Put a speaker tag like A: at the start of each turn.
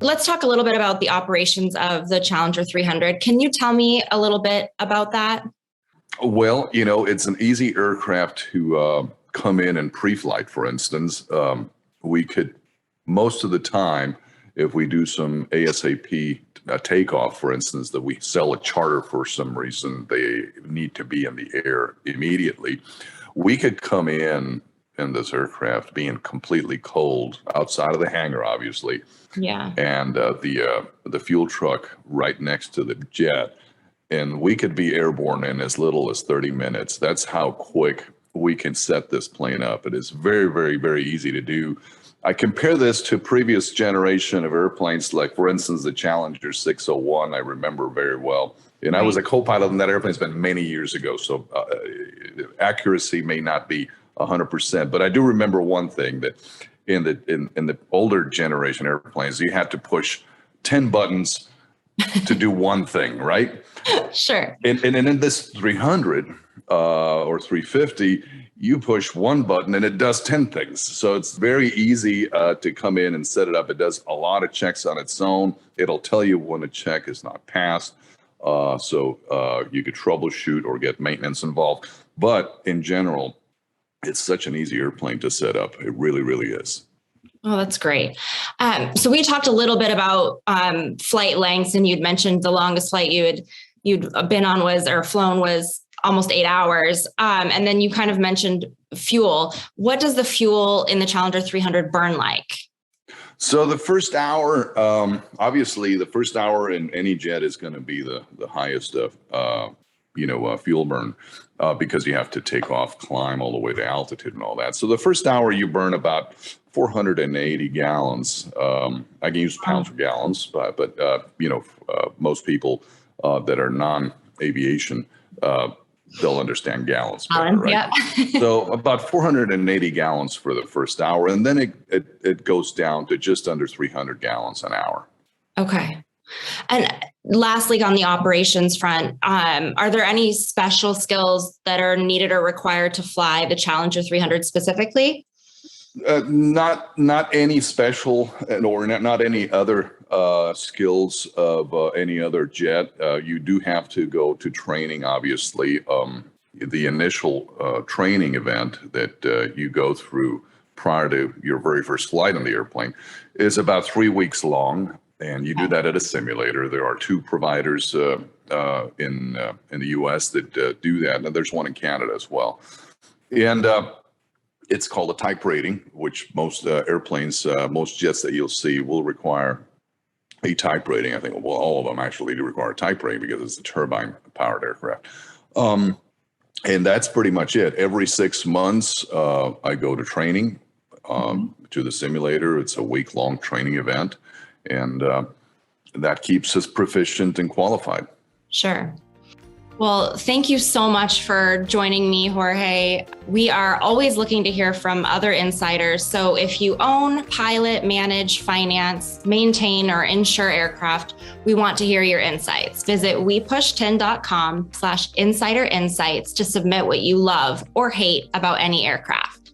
A: let's talk a little bit about the operations of the Challenger 300. Can you tell me a little bit about that?
B: Well, it's an easy aircraft to come in and pre-flight, for instance. We could, most of the time, if we do some ASAP takeoff, for instance, that we sell a charter for some reason, they need to be in the air immediately. We could come in this aircraft being completely cold outside of the hangar, obviously.
A: Yeah.
B: And the fuel truck right next to the jet. And we could be airborne in as little as 30 minutes. That's how quick we can set this plane up. It is very, very, very easy to do. I compare this to previous generation of airplanes, like, for instance, the Challenger 601, I remember very well. And I was a co-pilot in that airplane. It's been many years ago, so accuracy may not be 100%. But I do remember one thing, that in the older generation airplanes, you had to push 10 buttons to do one thing, right?
A: Sure.
B: And in this 300 or 350, you push one button and it does 10 things. So it's very easy to come in and set it up. It does a lot of checks on its own. It'll tell you when a check is not passed. So you could troubleshoot or get maintenance involved. But in general, it's such an easy airplane to set up. It really, really is.
A: Oh, that's great. So we talked a little bit about flight lengths, and you'd mentioned the longest flight you'd been on flown was almost 8 hours. And then you kind of mentioned fuel. What does the fuel in the Challenger 300 burn like?
B: So the first hour, obviously the first hour in any jet is going to be the highest fuel burn, because you have to take off, climb all the way to altitude and all that. So the first hour you burn about 480 gallons. I can use pounds or gallons, but most people that are non-aviation, they'll understand gallons better, right?
A: Yeah.
B: So about 480 gallons for the first hour, and then it goes down to just under 300 gallons an hour.
A: Okay. And lastly, on the operations front, are there any special skills that are needed or required to fly the Challenger 300 specifically?
B: Not any special, or not any other skills of any other jet. You do have to go to training, obviously. The initial training event that you go through prior to your very first flight on the airplane is about 3 weeks long, and you do that at a simulator. There are 2 providers in the U.S. that do that, and there's one in Canada as well. And it's called a type rating, which most airplanes, most jets that you'll see will require a type rating. I think, well, all of them actually do require a type rating because it's a turbine-powered aircraft. And that's pretty much it. Every 6 months, I go to training to the simulator. It's a week-long training event, and that keeps us proficient and qualified.
A: Sure. Well, thank you so much for joining me, Jorge. We are always looking to hear from other insiders. So if you own, pilot, manage, finance, maintain, or insure aircraft, we want to hear your insights. Visit wepush10.com/insider insights to submit what you love or hate about any aircraft.